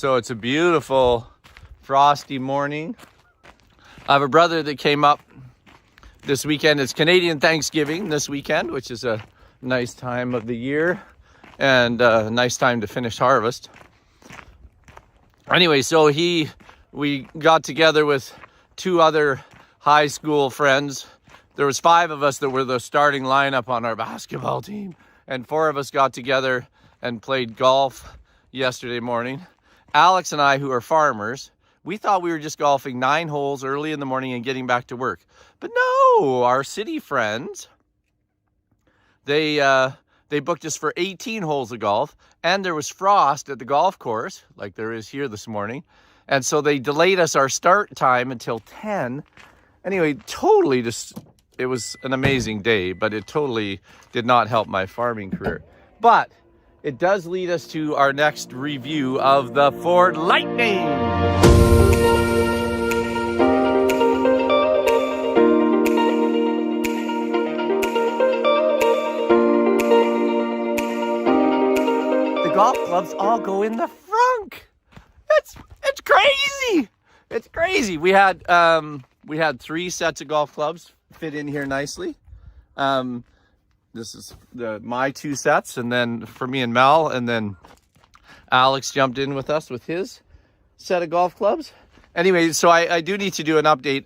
So it's a beautiful frosty morning. I have a brother that came up this weekend. It's Canadian Thanksgiving this weekend, which is a nice time of the year and a nice time to finish harvest. Anyway, so we got together with 2 other high school friends. There was 5 of us that were the starting lineup on our basketball team, and 4 of us got together and played golf yesterday morning. Alex and I, who are farmers, we thought we were just golfing 9 holes early in the morning and getting back to work. But no, our city friends, they booked us for 18 holes of golf, and there was frost at the golf course, like there is here this morning. And so they delayed us our start time until 10. Anyway, totally just, it was an amazing day, but it totally did not help my farming career. But it does lead us to our next review of the Ford Lightning. The golf clubs all go in the FRUNK. It's crazy. It's crazy. We had 3 sets of golf clubs fit in here nicely. This is my 2 sets, and then for me and Mel, and then Alex jumped in with us with his set of golf clubs. Anyway, so I do need to do an update.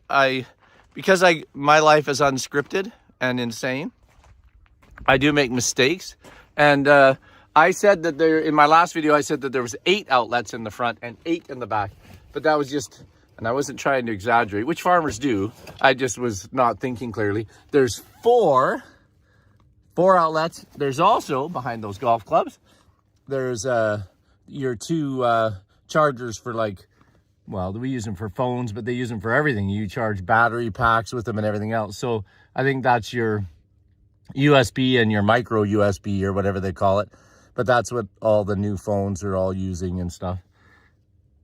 Because my life is unscripted and insane, I do make mistakes. And I said that in my last video, I said that there was 8 outlets in the front and 8 in the back. But that was just, and I wasn't trying to exaggerate, which farmers do. I just was not thinking clearly. There's 4 outlets. There's also, behind those golf clubs, there's your 2 chargers for, like, well, we use them for phones, but they use them for everything. You charge battery packs with them and everything else. So I think that's your USB and your micro USB or whatever they call it. But that's what all the new phones are all using and stuff.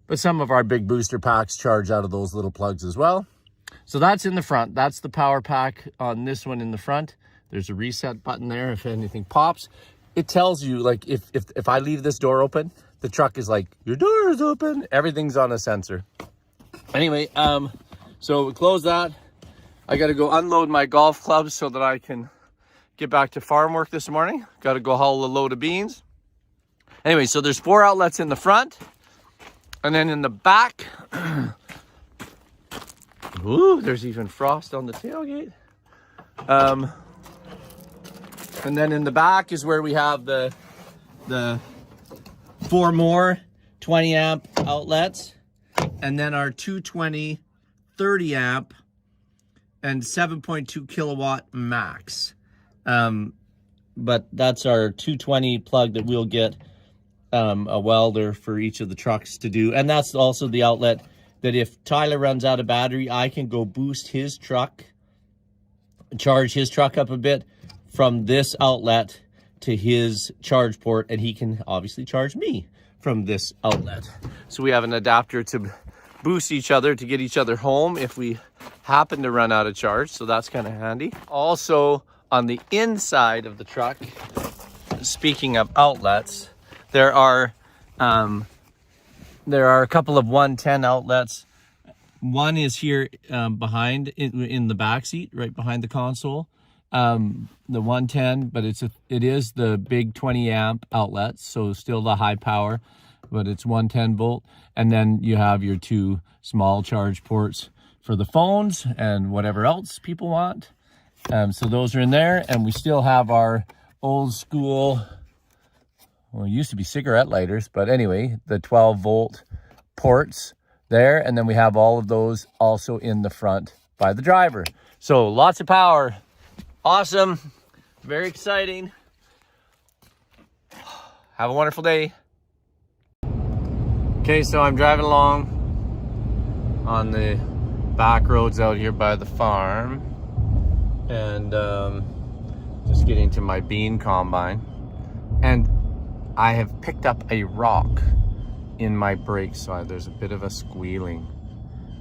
But some of our big booster packs charge out of those little plugs as well. So that's in the front. That's the power pack on this one in the front. There's a reset button there if anything pops. It tells you, like, if I leave this door open, the truck is like, your door is open. Everything's on a sensor. Anyway, so we close that. I got to go unload my golf clubs so that I can get back to farm work this morning. Got to go haul a load of beans. Anyway, so there's 4 outlets in the front. And then in the back, ooh, there's even frost on the tailgate. And then in the back is where we have the 4 more 20 amp outlets, and then our 220 30 amp and 7.2 kilowatt max. But that's our 220 plug that we'll get a welder for each of the trucks to do. And that's also the outlet that if Tyler runs out of battery, I can go boost his truck, charge his truck up a bit from this outlet to his charge port, and he can obviously charge me from this outlet. So we have an adapter to boost each other to get each other home if we happen to run out of charge. So that's kind of handy. Also on the inside of the truck, speaking of outlets, there are a couple of 110 outlets. One is here behind in the back seat, right behind the console. The 110, but it is the big 20 amp outlet, so still the high power, but it's 110 volt. And then you have your 2 small charge ports for the phones and whatever else people want. So those are in there, and we still have our old school, well, it used to be cigarette lighters, but anyway, the 12 volt ports there. And then we have all of those also in the front by the driver. So lots of power. Awesome. Very exciting. Have a wonderful day. Okay, so I'm driving along on the back roads out here by the farm, and just getting to my bean combine, and I have picked up a rock in my brakes, so there's a bit of a squealing.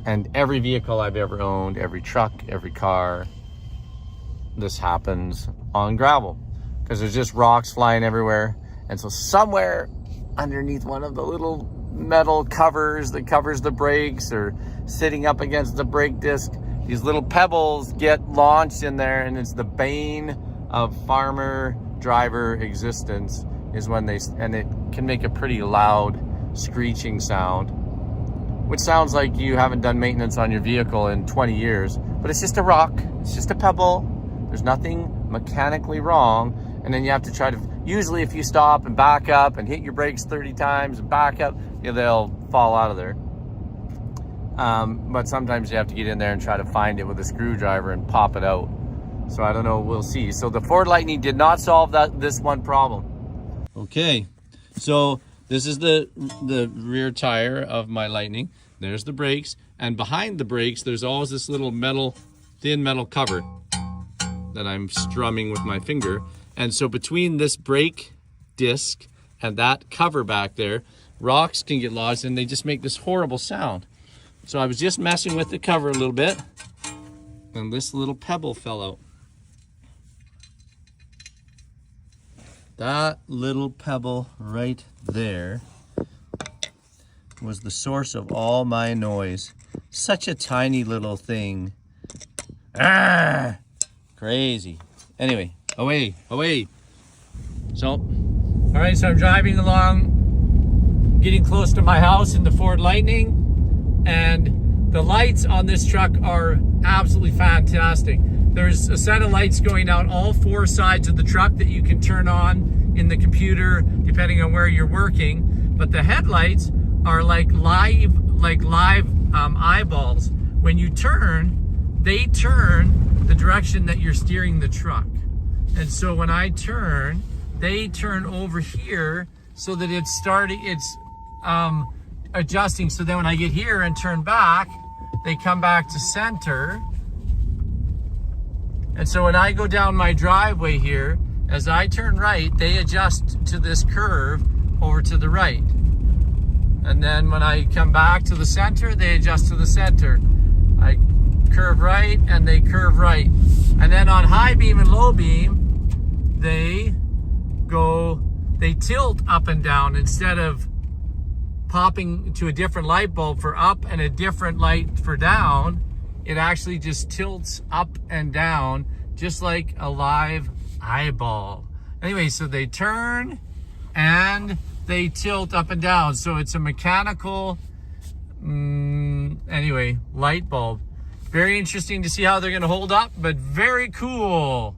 And every vehicle I've ever owned, every truck, every car, this happens on gravel because there's just rocks flying everywhere. And so somewhere underneath one of the little metal covers that covers the brakes or sitting up against the brake disc. These little pebbles get launched in there, and it's the bane of farmer driver existence is when and it can make a pretty loud screeching sound, which sounds like you haven't done maintenance on your vehicle in 20 years, but it's just a rock, it's just a pebble. There's nothing mechanically wrong. And then you have to try to, usually if you stop and back up and hit your brakes 30 times and back up, they'll fall out of there. But sometimes you have to get in there and try to find it with a screwdriver and pop it out. So I don't know, we'll see. So the Ford Lightning did not solve this one problem. Okay, so this is the rear tire of my Lightning. There's the brakes, and behind the brakes, there's always this little thin metal cover that I'm strumming with my finger. And so between this brake disc and that cover back there, rocks can get lodged and they just make this horrible sound. So I was just messing with the cover a little bit, and this little pebble fell out. That little pebble right there was the source of all my noise. Such a tiny little thing. Ah, crazy. Anyway, away. So, all right, so I'm driving along, getting close to my house in the Ford Lightning, and the lights on this truck are absolutely fantastic. There's a set of lights going out all four sides of the truck that you can turn on in the computer depending on where you're working. But the headlights are like live eyeballs. When you turn, they turn the direction that you're steering the truck. And so when I turn, they turn over here so that it's adjusting. So then when I get here and turn back, they come back to center. And so when I go down my driveway here, as I turn right, they adjust to this curve over to the right. And then when I come back to the center, they adjust to the center. I curve right and they curve right. And then on high beam and low beam, they tilt up and down. Instead of popping to a different light bulb for up and a different light for down, it actually just tilts up and down just like a live eyeball. Anyway, so they turn and they tilt up and down. So it's a mechanical, light bulb. Very interesting to see how they're going to hold up, but very cool.